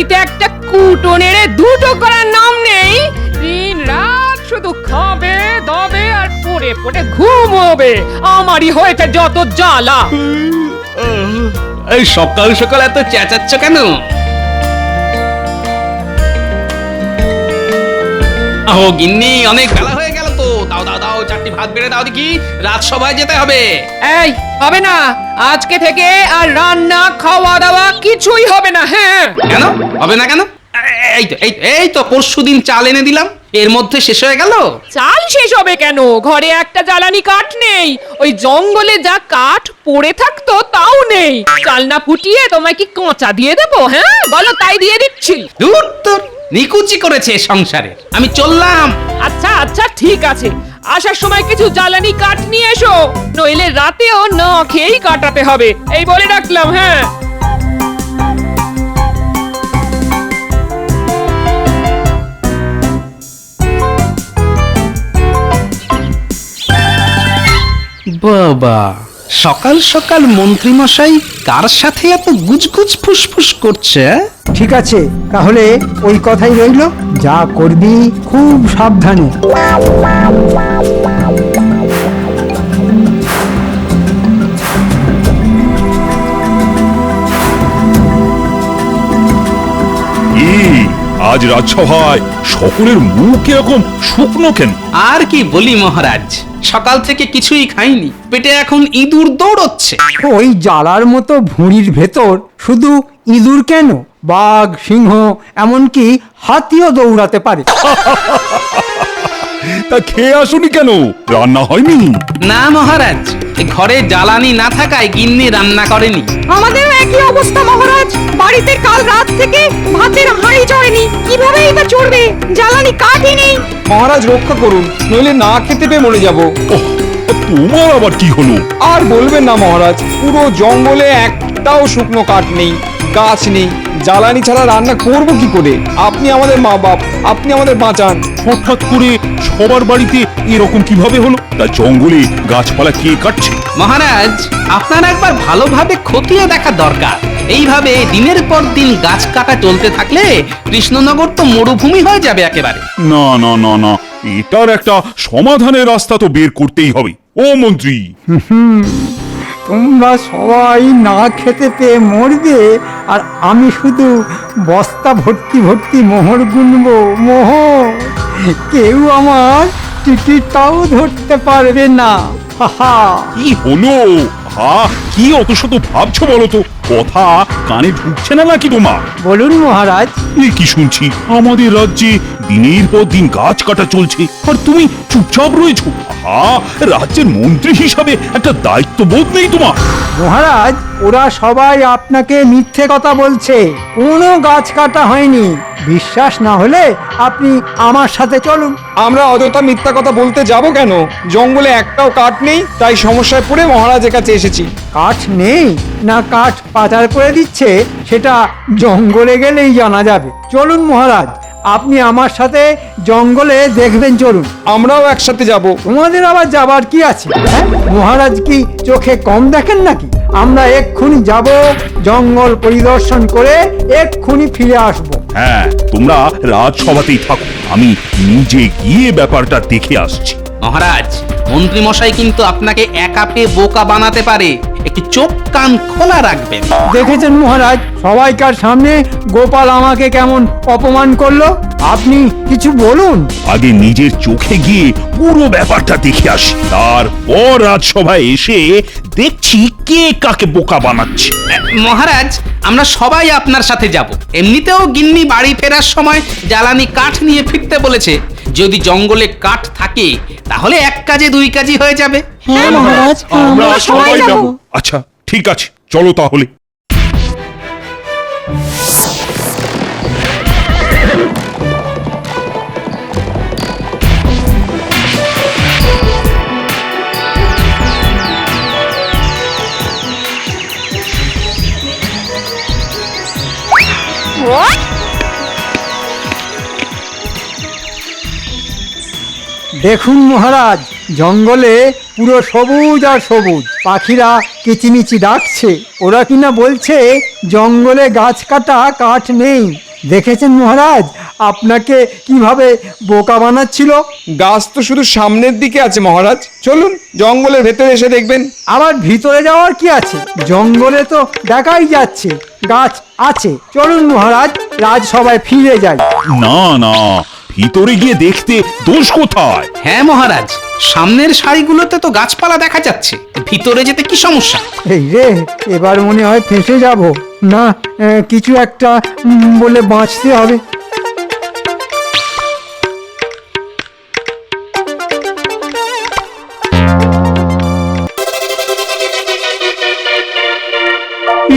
বাড়িতে একটা কুটো নেড়ে দুটো করার নাম নেই। দিন রাত শুধু খাবে দাবে আর পড়ে পড়ে ঘুমোবে। আমারই হয়েছে যত জ্বালা। এই সকাল সকাল এত চেঁচাচ্ছ কেন? ও গিন্নি, অনেক বেলা হয়ে গেল তো। দাও দাও দাও, চারটি ভাত বেড়ে দাও দেখি, রাত সবাই যেতে হবে। এই হবে না, আজকে থেকে আর রান্না খাওয়া দাওয়া কিছুই হবে না। হ্যাঁ কেন হবে না কেন? এই তো পরশুদিন চাল এনে দিলাম, এর মধ্যে শেষ হয়ে গেল। চাল শেষ হবে কেন? ঘরে একটা জ্বালানি কাঠ নেই। ওই জঙ্গলে যা কাঠ পড়ে থাকতো তাও নেই। চাল না ফুটিয়ে তোমায় কি কাঁচা দিয়ে দেবো? হ্যাঁ বলো, তাই দিয়ে দিচ্ছি। দূর তোর, নিকুচি করেছে সংসারে। আমি চললাম। আচ্ছা আচ্ছা ঠিক আছে, আসার সময় কিছু জ্বালানি কাঠ নিয়ে এসো, নইলে রাতেও না খেয়েই কাটাতে হবে। এই বলে রাখলাম। হ্যাঁ বাবা, সকাল সকাল মন্ত্রী মশাই কার সাথে এত গুজগুজ ফুসফুস করছে? ঠিক আছে, তাহলে ওই কথাই রইল, যা করবি খুব সাবধানে। আজ রাজসভায় সকলের মুখ এরকম শুকনো কেন? আর কি বলি মহারাজ, সকাল থেকে কিছুই খাইনি, পেটে এখন ইঁদুর দৌড়চ্ছে। ওই জ্বালার মতো ভুঁড়ির ভেতর শুধু ইঁদুর কেন, বাঘ, সিংহ, এমনকি হাতিও দৌড়াতে পারে। তা খেয়ে আসুনি কেন? রান্না হয়নি? না মহারাজ, এই ঘরে জ্বালানি না থাকায় গিন্নি রান্না করেনি। আমাদের একই অবস্থা মহারাজ, বাড়িতে কাল রাত থেকে ভাতের হাঁড়ি চড়েনি, কিভাবে এবার চড়বে? জ্বালানি কাঠই নেই। মহারাজ রক্ষা করুন, নইলে না খেতে পেয়ে মরে যাব। ওহ, তোমার আবার কি হলো? আর বলবেন না মহারাজ, পুরো জঙ্গলে একটাও শুকনো কাঠ নেই, গাছ নেই। জ্বালানি ছাড়া রান্না করব কি করে? আপনি আমাদের মা বাপ, আপনি আমাদের বাঁচান। হঠাৎ করে সবার বাড়িতে এরকম কিভাবে হলো? তা জঙ্গলে গাছপালা কে কাটছে? মহারাজ, আপনার একবার ভালোভাবে খতিয়ে দেখা দরকার। এইভাবে দিনের পর দিন গাছ কাটা চলতে থাকলে কৃষ্ণনগর তো মরুভূমি হয়ে যাবে একেবারে। না না না না, এটার একটা সমাধানের রাস্তা তো বের করতেই হবে। ও মন্ত্রী, তোমরা সবাই না খেতে পেয়ে মরবে, আর আমি শুধু বস্তা ভর্তি ভর্তি মোহর গুনবো। মোহর কেউ আমার টিকিটটাও ধরতে পারবে না। হাহা। কি হলো? কি অত শত ভাবছো বলো তো? কথা কানে ঢুকছে না নাকি তোমার? বলুন মহারাজ। এ কি শুনছি, আমাদের রাজ্যে দিনের পর দিন গাছ কাটা চলছে আর তুমি চুপচাপ রয়েছো। রাজ্যের মন্ত্রী হিসাবে একটা দায়িত্ববোধ নেই তোমার? মহারাজ, ওরা সবাই আপনাকে মিথ্যে কথা বলছে, কোনো গাছ কাটা হয়নি। বিশ্বাস না হলে আপনি আমার সাথে চলুন। আমরা অযথা মিথ্যা কথা বলতে যাব কেন? জঙ্গলে একটাও কাঠ নেই, তাই সমস্যায় পড়ে মহারাজের কাছে এসেছি। কাঠ নেই না কাঠ পাচার করে দিচ্ছে, সেটা জঙ্গলে গেলেই জানা যাবে। চলুন মহারাজ, আপনি আমার সাথে জঙ্গলে দেখবেন, চলুন। আমরাও একসাথে যাব। তোমাদের আবার যাবার কি আছে? হ্যাঁ? মহারাজ কি চোখে কম দেখেন নাকি? আমরা এক্ষুনি যাব, জঙ্গল পরিদর্শন করে এক্ষুনি ফিরে আসব। হ্যাঁ, তোমরা রাজসভাতেই থাকো, আমি নিজে গিয়ে ব্যাপারটা দেখে আসছি। মহারাজ, মন্ত্রী মশাই কিন্তু আপনাকে একা পেয়ে বোকা বানাতে পারে, একটু চোখ কান খোলা রাখবেন। দেখেছেন মহারাজ, সবাইকার সামনে গোপাল আমাকে কেমন অপমান করলো। আপনি কিছু বলুন। আগে নিজের চোখে গিয়ে পুরো ব্যাপারটা দেখে আসি, তারপর রাজসভায় এসে দেখছি কে কাকে বোকা বানাচ্ছে। মহারাজ, আমরা সবাই আপনার সাথে যাব। এমনিতেও গিন্নি বাড়ি ফেরার সময় জ্বালানি কাঠ নিয়ে ফিরতে বলেছে। যদি জঙ্গলে কাঠ থাকে তাহলে এক কাজে দুই কাজই হয়ে যাবে। হ্যাঁ মহারাজ, আমরা সবাই যাব। আচ্ছা ঠিক আছে, চলো তাহলে। দেখুন মহারাজ, জঙ্গলে পুরো সবুজ আর সবুজ, পাখিরা কিচিমিচি ডাকছে। ওরা কিনা বলছে জঙ্গলে গাছ কাটা কাঠ নেই, দেখেছেন মহারাজ আপনাকে কিভাবে বোকা বানাচ্ছিল? গাছ তো শুধু সামনের দিকে আছে মহারাজ, চলুন জঙ্গলের ভেতরে এসে দেখবেন। আবার ভিতরে যাওয়ার কি আছে? জঙ্গলে তো দেখাই যাচ্ছে গাছ আছে। চলুন মহারাজ, রাজসভায় ফিরে যাই। না না, ভিতরে গিয়ে দেখতে দোষ কোথায়? হ্যাঁ মহারাজ, সামনের সারিগুলোতে তো গাছপালা দেখা যাচ্ছে, ভিতরে যেতে কি সমস্যা? এই রে, এবার মনে হয় ফেঁসে যাব। না, কিছু একটা বলে বাঁচতে হবে।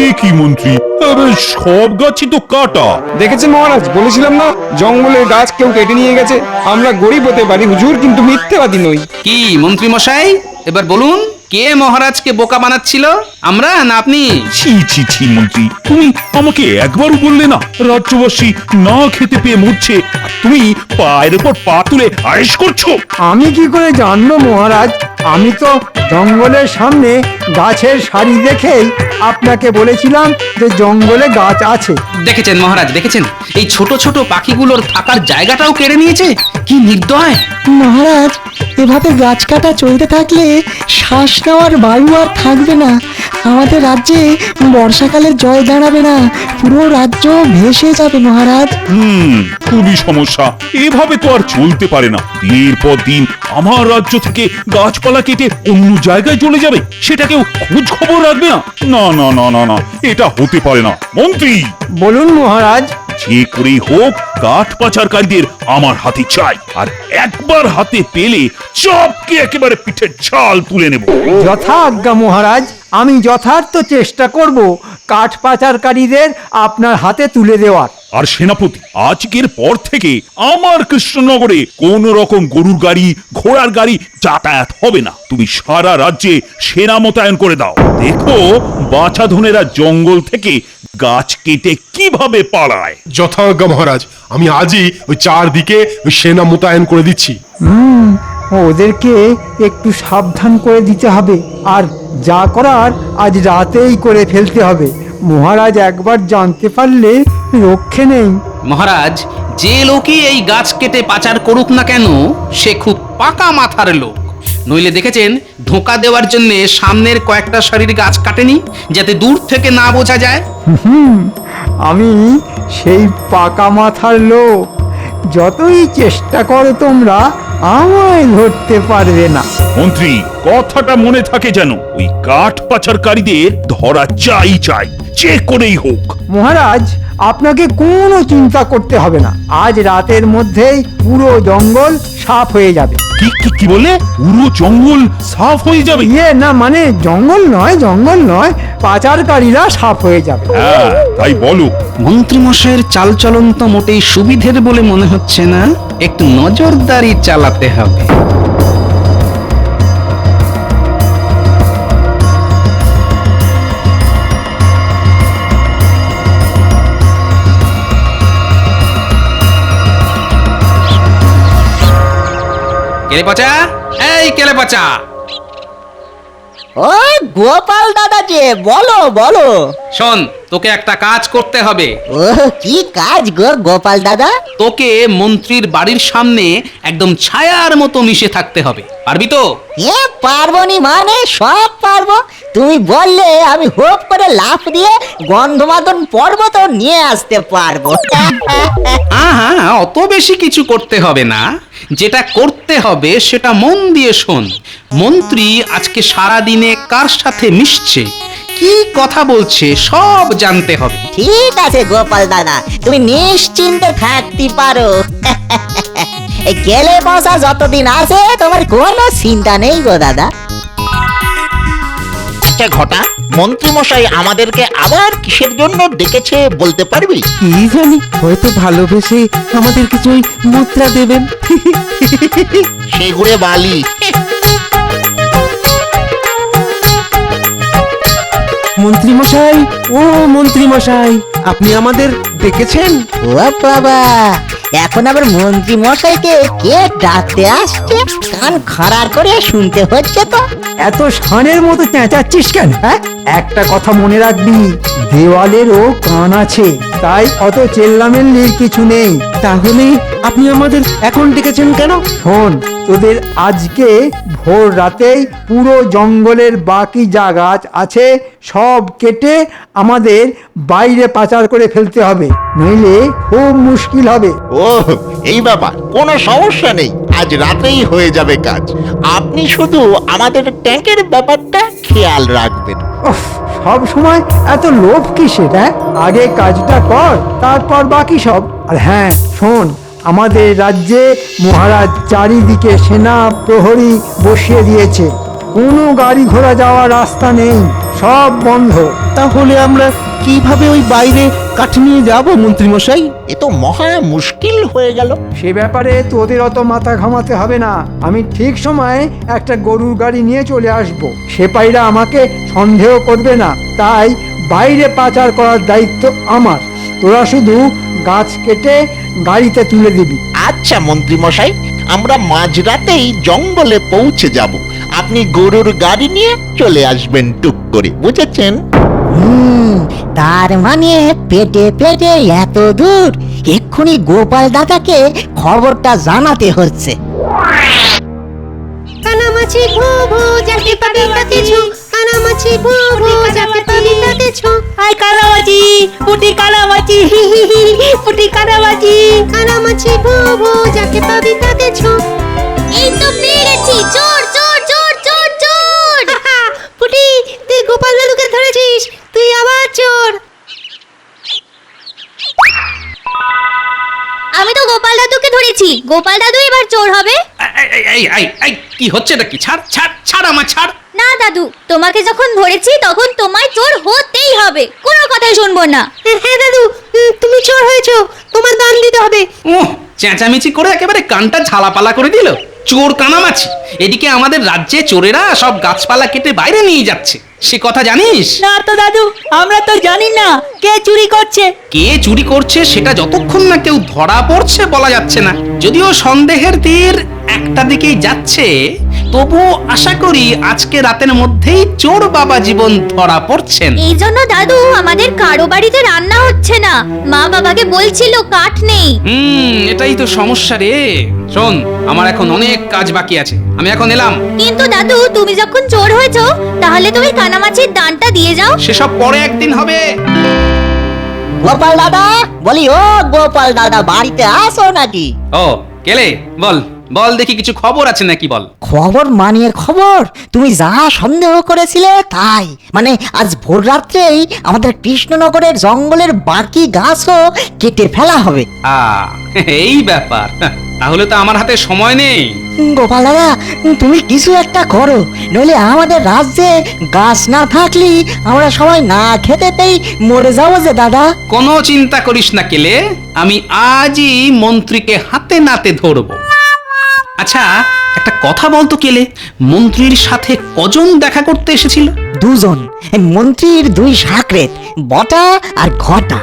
এ কি মন্ত্রী, আরে সব গাছই তো কাটা। দেখেছেন মহারাজ, বলেছিলাম না জঙ্গলের গাছ কেউ কেটে নিয়ে গেছে। আমরা গরিব হতে পারি হুজুর, কিন্তু মিথ্যেবাদী নই। কি মন্ত্রী মশাই, এবার বলুন কে মহারাজকে বোকা বানাচ্ছিল, আমরা না আপনি? ছি ছি ছি মন্ত্রী, তুমি আমাকে একবারও বললে না রাজ্যবাসী না খেতে পেয়ে মরছে, আর তুমি পায়ের উপর পা তুলে আয়েশ করছো। আমি কি করে জানবো মহারাজ? আমি তো জঙ্গলের সামনে গাছের সারি দেখেই আপনাকে বলেছিলাম যে জঙ্গলে গাছ আছে। দেখেছেন মহারাজ, দেখেছেন এই ছোট ছোট পাখিগুলোর থাকার জায়গাটাও কেড়ে নিয়েছে, কি নির্দয়! মহারাজ, এভাবে গাছ কাটা চলতে থাকলে শ্বাস নেওয়ার বায়ু আর থাকবে না। আমাদের রাজ্যে বর্ষাকালের জল দাঁড়াবে না, পুরো রাজ্য ভেসে যাবে মহারাজ। খুবই সমস্যা, এভাবে তো আর চলতে পারে না। দিনের পর দিন আমার রাজ্য থেকে গাছপালা কেটে অন্য জায়গায় চলে যাবে, সেটা কেউ খোঁজ খবর রাখবে না। না না না না না, এটা হতে পারে না। মন্ত্রী, বলুন মহারাজ। যে করেই হোক কাঠ পাচারকারীদের আমার হাতে চাই, আর একবার হাতে পেলে চপকে একেবারে পিঠের ছাল তুলে নেব। যথা আজ্ঞা মহারাজ, আমি যথার্থ চেষ্টা করব কাঠ পাচারকারীদের আপনার হাতে তুলে দেওয়ার। আর সেনাপতি, আজকের পর থেকে আমার কৃষ্ণনগরে কোন রকম গরুর গাড়ি ঘোড়ার গাড়ি যাতায়াত হবে না। তুমি সারা রাজ্যে সেনা মোতায়েন করে দাও। দেখো বাছাধনেরা জঙ্গল থেকে গাছ কেটে কিভাবে পালায়। যথাজ্ঞা মহারাজ, আমি আজই ওই চারদিকে ওই সেনা মোতায়েন করে দিচ্ছি। ওদেরকে একটু সাবধান করে দিতে হবে, আর যা করার আজ রাতেই করে ফেলতে হবে। মহারাজ একবার জানতে পারলে রক্ষে নেই। মহারাজ, যে লোকই এই গাছ কেটে পাচার করুক না কেন, সে খুব পাকা মাথার লোক। নইলে দেখেছেন ধোঁকা দেওয়ার জন্য সামনের কয়েকটা সারির গাছ কাটেনি, যাতে দূর থেকে না বোঝা যায়। আমি সেই পাকা মাথার লোক। যতই চেষ্টা করো তোমরা, আমায় ধরতে পারবে না। মন্ত্রী, কথাটা মনে থাকে যেন, ওই কাঠ পাচারকারীদের ধরা চাই চাই, যে করেই হোক। মহারাজ, আপনাকে কোনো চিন্তা করতে হবে না। আজ রাতের মধ্যেই পুরো জঙ্গল সাফ হয়ে যাবে। কি কি কি বলে? পুরো জঙ্গল সাফ হয়ে যাবে? না, মানে জঙ্গল নয়, পাচারকারীরা সাফ হয়ে যাবে। হ্যাঁ, তাই বলো। মন্ত্রী মশাইয়ের চালচলন তো মোটেই সুবিধের বলে মনে হচ্ছে না, একটু নজরদারি চালাতে হবে। কেলে পচা, এই কেলে পচা! ও গোপাল দাদা যে, বলো বলো। শোন, তোকে একটা কাজ করতে হবে। ও কি কাজ গো গোপাল দাদা? তোকে মন্ত্রীর বাড়ির সামনে একদম ছায়ার মতো মিশে থাকতে হবে, পারবি তো? এ পারবনি মানে সব পারবো। তুমি বললে আমি হোপ করে লাফ দিয়ে গন্ধমাদন পর্বত নিয়ে আসতে পারবো। আহা, অত বেশি কিছু করতে হবে না। যেটা করতে হবে সেটা মন দিয়ে শোন। মন্ত্রী আজকে সারা দিনে কার সাথে মিশছে, কি কথা বলছে, সব জানতে হবে। ঠিক আছে গোপাল দাদা, তুমি নিশ্চিন্তে থাকতে পারো। এই গেলে মশা যতদিন আছে তোমার কোনো চিন্তা নেই গো দাদা। ঘটা, মন্ত্রী মশাই আমাদেরকে আবার কিসের জন্য ডেকেছে বলতে পারবি? কি জানি, হয়তো ভালোবেসে আমাদের কিছু মুদ্রা দেবেন। সেগুড়ে বালি। মন্ত্রী মশাই, ও মন্ত্রী মশাই, আপনি আমাদের ডেকেছেন? ও বাবা, এখন আবার মন্ত্রী মশাইকে কে ডাকতে আসছে? কান খাড়ার করে শুনতে হচ্ছে তো। এত ষাঁড়ের মতো চেঁচাচ্ছিস কেন? হ্যাঁ, একটা কথা মনে রাখবি, দেওয়ালেরও কান আছে। তাই অত চেল্লামেল্লির কিছু নেই। তাহলে আপনি আমাদের এখন ডেকেছেন কেন? শোন, তোদের আজকে ভোর রাতেই পুরো জঙ্গলের বাকি যা গাছ আছে সব কেটে আমাদের বাইরে পাচার করে ফেলতে হবে, নইলে খুব মুশকিল হবে। ও এই ব্যাপার, কোনো সমস্যা নেই, আজ রাতেই হয়ে যাবে কাজ। আপনি শুধু আমাদের ট্যাঙ্কের ব্যাপারটা খেয়াল রাখবেন। উফ, সব সময় এত লোভ কি সেটা? আগে কাজটা কর, তারপর বাকি সব। আর হ্যাঁ শোন, আমাদের রাজ্যে মহারাজ চারিদিকে সেনা প্রহরী বসিয়ে দিয়েছে, কোনো গাড়ি ঘোড়া যাওয়ার রাস্তা নেই, সব বন্ধ। তাহলে আমরা কিভাবে ওই বাইরে কাঠ নিয়ে যাব মন্ত্রী মশাই? এ তো মহা মুশকিল হয়ে গেল। সে ব্যাপারে তোদের অত মাথা ঘামাতে হবে না, আমি ঠিক সময়ে একটা গরুর গাড়ি নিয়ে চলে আসব। সেপাইরা আমাকে সন্দেহ করবে না, তাই বাইরে পাচার করার দায়িত্ব আমার। তোরা শুধু গাছ কেটে গাড়িতে তুলে দিবি। আচ্ছা মন্ত্রী মশাই, আমরা মাঝরাতেই জঙ্গলে পৌঁছে যাব, আপনি গরুর গাড়ি নিয়ে চলে আসবেন টুক করে, বুঝেছেন? তার মানে পেটে পেটে এত দূর, এক্ষুনি গোপাল দাদাকে খবরটা জানাতে হচ্ছে। কানামাছি ভো ভো যাকে পাবি তাকে ছো, কানামাছি ভো ভো যাকে পাবি তাকে ছো। আই কানামাছি, পুটি কানামাছি, পুটি কানামাছি, কানামাছি ভো ভো যাকে পাবি তাকে ছো। এই তো পেয়ে গেছি, চোর চোর চোর চোর চোর। পুটি, তুই গোপাল দাদুকে ধরেছিস, তুই আবার চোর। আমি তো গোপাল দাদুকে ধরেছি, গোপাল দাদু এবার চোর হবে। কি হচ্ছে নাকি? ছাড় ছাড় ছাড়, আমার ছাড়। না দাদু, তোমাকে যখন ধরেছি তখন তোমায় চোর হতেই হবে, কোনো কথাই শুনবো না। হ্যাঁ দাদু, তুমি চোর হয়েছো, তোমার দান দিতে হবে। চেঁচামেচি করে একেবারে কানটা ঝালাপালা করে দিল। চোর কানামাছি, এদিকে আমাদের রাজ্যে চোরেরা সব গাছপালা কেটে বাইরে নিয়ে যাচ্ছে, সে কথা জানিস? না তো দাদু, আমরা তো জানি না কে চুরি করছে। কে চুরি করছে সেটা যতক্ষণ না কেউ ধরা পড়ছে বলা যাচ্ছে না। যদিও সন্দেহের তীর একটা দিকেই যাচ্ছে, তবু আশা করি আজকে রাতের মধ্যেই চোর বাবা জীবন ধরা পড়ছেন। এই জন্য দাদু আমাদের কারো বাড়িতে রান্না হচ্ছে না, মা বাবাকে বলছিল কাঠ নেই। এটাই তো সমস্যা রে। শোন, আমার এখন অনেক কাজ বাকি আছে, আমি এখন এলাম। কিন্তু দাদু, তুমি যখন চোর হয়েছো তাহলে তুমি কানামাছির দানটা দিয়ে যাও। সেসব পরে একদিন হবে। গোপাল দাদা, বলি ও গোপাল দাদা, বাড়িতে আসো নাকি? ও কেলে, বল বল দেখি, কিছু খবর আছে নাকি বল। খবর মানিয়ে খবর, তুমি যা সন্দেহ করেছিলে তাই। মানে আজ ভোর রাত্রেই আমাদের কৃষ্ণনগরের জঙ্গলের বাকি গাছও কেটে ফেলা হবে। এই ব্যাপার, তাহলে তো আমার হাতে সময় নেই। গোপাল দাদা, তুমি কিছু একটা করো, নইলে আমাদের রাজ্যে গাছ না থাকলে আমরা সবাই না খেতে পেয়ে মরে যাবো যে দাদা। কোনো চিন্তা করিস না কেলে, আমি আজই মন্ত্রীকে হাতে নাতে ধরবো। আচ্ছা একটা কথা বলতো কেলে, মন্ত্রীর সাথে কজন দেখা করতে এসেছিল? দুজন, মন্ত্রীর দুই সাকরেত, বটা আর ঘটা।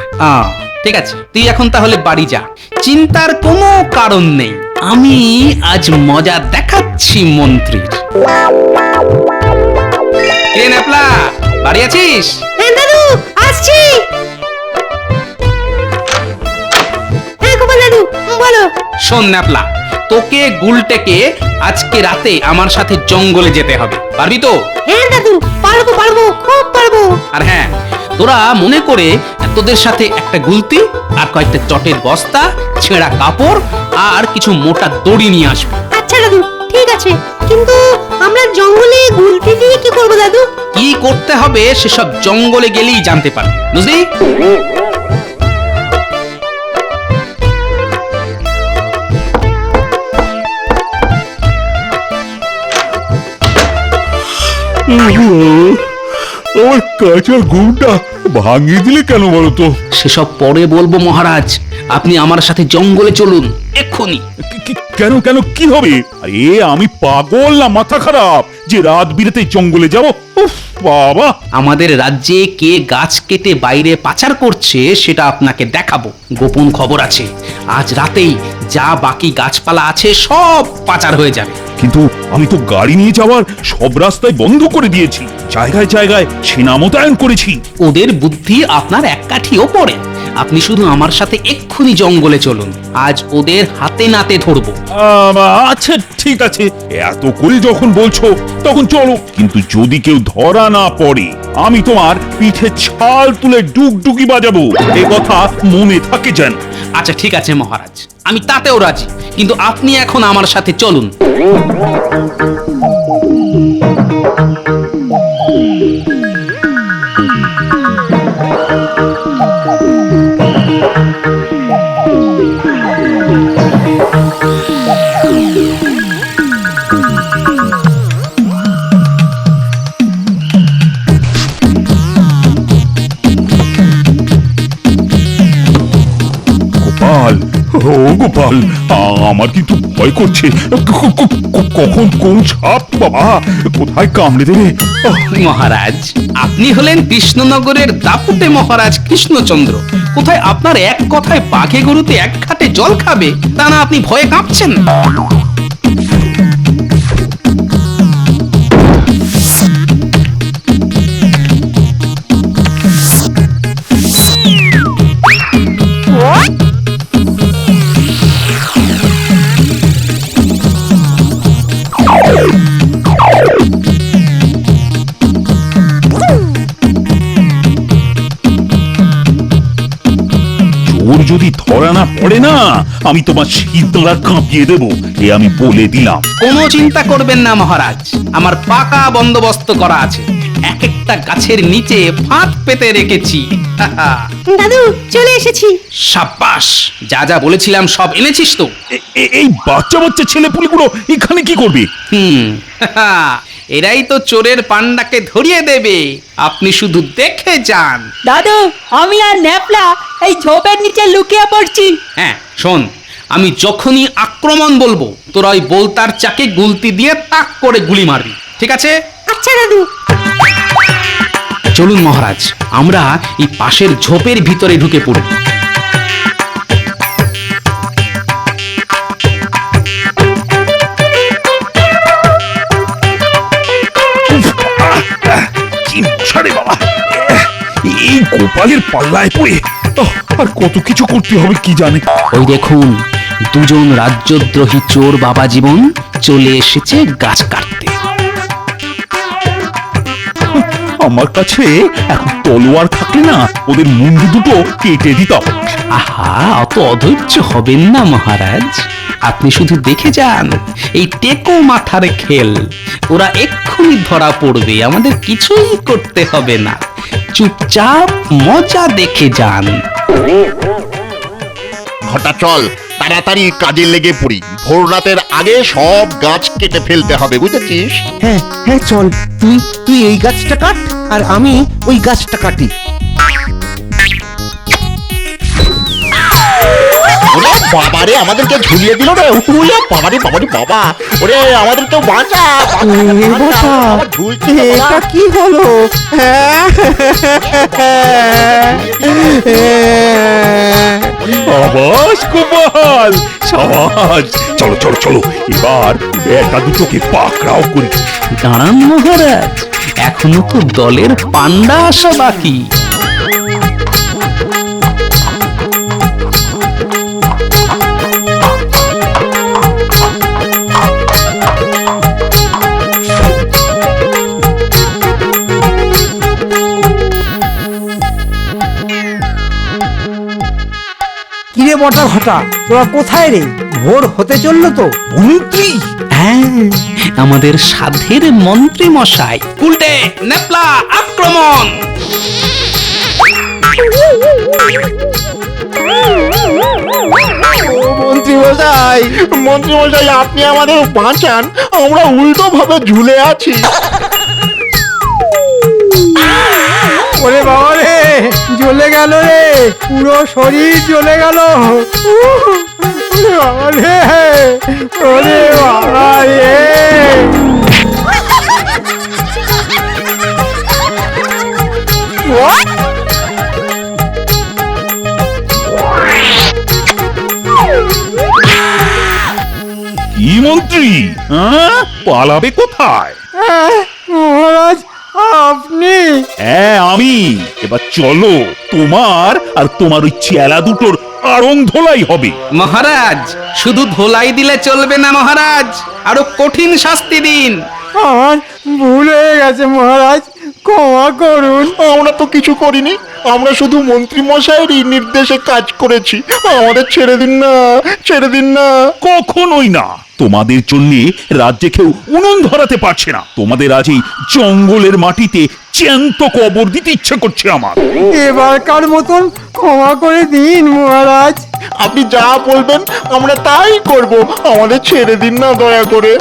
ঠিক আছে, তুই এখন তাহলে বাড়ি যা, চিন্তার কোনো কারণ নেই। আমি আজ মজা দেখাচ্ছি মন্ত্রীর। কে ন্যাপলা, বাড়ি আছিস? হ্যাঁ দাদু, আসছি। হ্যাঁ গোপাল দাদু, বলো। শোন ন্যাপলা, তোকে গুলটেকে আজকে রাতে আমার সাথে জঙ্গলে যেতে হবে, পারবি তো? হ্যাঁ দাদু, পারবো পারবো, খুব পারবো। আর হ্যাঁ, তোরা মনে করে তোদের সাথে একটা গুলতি আর কয়েকটা চটের বস্তা, ছেঁড়া কাপড় আর কিছু মোটা দড়ি নিয়ে আসবি। আচ্ছা দাদু, ঠিক আছে, কিন্তু আমরা জঙ্গলে গুলতি দিয়ে কি করবো দাদু? কি করতে হবে সেসব জঙ্গলে গেলেই জানতে পারবি, বুঝলি? আমার কাঁচা ঘুমটা ভাঙিয়ে দিলে কেন বলতো? সেসব পরে বলবো মহারাজ, আপনি আমার সাথে জঙ্গলে চলুন এক্ষুনি। কেন কেন, কি হবে? আরে আমি পাগল না মাথা খারাপ যে রাত বিরেতে জঙ্গলে যাব? উফ বাবা! আমাদের রাজ্যে কে গাছ কেটে বাইরে পাচার করছে সেটা আপনাকে দেখাবো। গোপন খবর আছে, আজ রাতেই যা বাকি গাছপালা আছে সব পাচার হয়ে যাবে। কিন্তু আমি তো গাড়ি নিয়ে যাওয়ার সব রাস্তায় বন্ধ করে দিয়েছি, জায়গায় জায়গায় সেনা মোতায়েন করেছি। ওদের বুদ্ধি আপনার এক কাঠিও পড়ে। আপনি শুধু আমার সাথে এক্ষুনি জঙ্গলে চলুন, আজ ওদের হাতে নাতে ধরবো। আচ্ছা ঠিক আছে, এত করে যখন বলছো তখন চলো, কিন্তু যদি কেউ ধরা না পড়ে আমি তোমার পিঠে ছাল তুলে ডুগডুগি বাজাবো, এ কথা মনে থাকে যেন। আচ্ছা ঠিক আছে মহারাজ, আমি তাতেও রাজি, কিন্তু আপনি এখন আমার সাথে চলুন। গোপাল, ও গোপাল, আমার কিন্তু ভয় করছে। কখন কোন সাপ বাবা কোথায় কামড়ে দেবে। মহারাজ, আপনি হলেন কৃষ্ণনগরের দাপুটে মহারাজ কৃষ্ণচন্দ্র। কোথায় আপনার এক কথায় বাঘে গরুতে এক ঘাটে জল খাবে, তা না আপনি ভয়ে কাঁপছেন। ওর যদি ধরা না পড়ে না, আমি তোমার শীতলা কাঁপিয়ে দেবো, এ আমি বলে দিলাম। কোনো চিন্তা করবেন না মহারাজ, আমার পাকা বন্দোবস্ত করা আছে। এক একটা গাছের নিচে ফাঁদ পেতে রেখেছি। দাদু চলে এসেছি। সাব্বাস, যা যা বলেছিলাম সব এনেছিস তো? এই বাচ্চা বাচ্চা ছেলে পুলেগুলো এখানে কি করবে? এরাই তো চোরের পান্ডাকে ধরিয়ে দেবে, আপনি শুধু দেখে যান। দাদু আমি আর ন্যাপলা এই ঝোপের নিচে লুকিয়ে পড়ছি। হ্যাঁ শোন, আমি যখনই আক্রমণ বলবো তোরা ওই বলতার চাকে গুলতি দিয়ে তাক করে গুলি মারবি, ঠিক আছে? আচ্ছা দাদু। চলুন মহারাজ, আমরা এই পাশের ঝোপের ভিতরে ঢুকে পড়ি। কি মশারে বাবা, এই গোপালের পাল্লায় পড়ে আর কত কিছু করতে হবে কি জানে। ওই দেখুন, দুজন রাজ্যদ্রোহী চোর বাবা জীবন চলে এসেছে গাছ কাটতে। আমার কাছে এখন তলোয়ার থাকলে না ওদের মুন্ডু দুটো কেটে দিতাম। আহা, অত অধৈর্য হবেন না মহারাজ, আপনি শুধু দেখে যান, এই টেকো মাথার খেল। ওরা এক্ষুনি ধরা পড়বে, আমাদের কিছুই করতে হবে না, চুপচাপ মজা দেখে যান। ঘটা চল, তাড়াতাড়ি কাজে লেগে পড়ি। ভোর রাতের আগে সব গাছ কেটে ফেলতে হবে, বুঝেছিস? হ্যাঁ হ্যাঁ চল, তুই এই গাছটা কাট আর আমি ওই গাছটা কাটি। ওরে বাবারে, আমাদেরকে ঝুলিয়ে দিল রে। উয়া বাবারে বাবারে বাবা, ওরে আমাদেরকেও বাঁচা। এটা কি হলো? সাবাস গোপাল, সাবাস। চলো চলো চলো, এবার এটা দুটোকে পাকড়াও করি। দাঁড়ান মহারাজ, এখনো তো দলের পান্ডা আসা বাকি। কিরে বটা ঘটা, তোরা কোথায় রে? ভোর হতে চললো তো। মন্ত্রী? হ্যাঁ, আমাদের সাধের মন্ত্রী মশাই। উল্টে নেপলা আক্রমণ! মন্ত্রী মশাই, মন্ত্রী মশাই, আপনি আমাদের বাঁচান, আমরা উল্টো ভাবে ঝুলে আছি। ওরে বাবা রে, জ্বলে গেল রে, পুরো শরীর জ্বলে গেল। ওরে বাবা রে, ওরে বাবা রে। কি মন্ত্রী, পালাবে কোথায়? মহারাজ আপনি? হ্যাঁ আমি। এবার এবার চলো, তোমার আর তোমার ওই চেলা দুটোর আড়ং ধোলাই হবে। মহারাজ শুধু ধোলাই দিলে চলবে না মহারাজ, আরো কঠিন শাস্তি দিন। আমার ভুল হয়ে গেছে মহারাজ, ক্ষমা করুন। আমরা তো কিছু করিনি, আমরা শুধু মন্ত্রী মশাইয়েরই নির্দেশে কাজ করেছি। আমাদের ছেড়ে দিন না, ছেড়ে দিন না। কখনোই না। তোমাদের জন্য রাজ্যে কেউ উনুন ধরাতে পারছে না। তোমাদের আজ এই জঙ্গলের মাটিতে জ্যান্ত কবর দিতে ইচ্ছে করছে আমার। এবারকার মতন ক্ষমা করে দিন মহারাজ। আপনি যা বলবেন আমরা তাই করব, আমাদের ছেড়ে দিন না দয়া করে।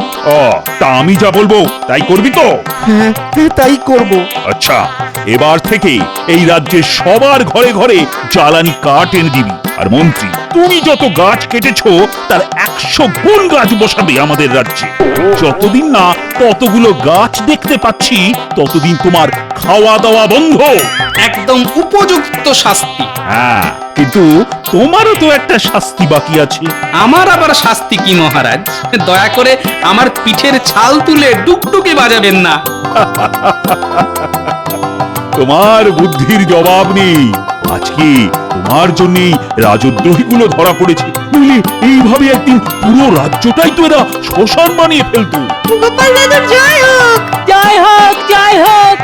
তা আমি যা বলবো তাই করবি তো? হ্যাঁ তাই করব। আচ্ছা, এবার থেকে এই রাজ্যের সবার ঘরে ঘরে জ্বালানি কাঠ এনে দিবি। আর মন্ত্রী, তুমি যত গাছ কেটেছো তার 100 গুণ গাছ বসাবে আমাদের রাজ্যে। যতদিন না ততগুলো গাছ দেখতে পাচ্ছি ততদিন তোমার খাওয়া দাওয়া বন্ধ। একদম উপযুক্ত শাস্তি। হ্যাঁ, কিন্তু তোমারও তো একটা শাস্তি বাকি আছে। আমার আবার শাস্তি কি মহারাজ? দয়া করে আমার পিঠের ছাল তুলে ডুগডুগি বাজাবেন না। তোমার বুদ্ধির জবাব নেই। আজকে তোমার জন্যই রাজদ্রোহীগুলো ধরা পড়েছে। নইলে এইভাবে একদিন পুরো রাজ্যটাই তো এরা শ্মশান বানিয়ে ফেলতো। গোপাল দাদুর জয় হোক, জয় হোক, জয় হোক।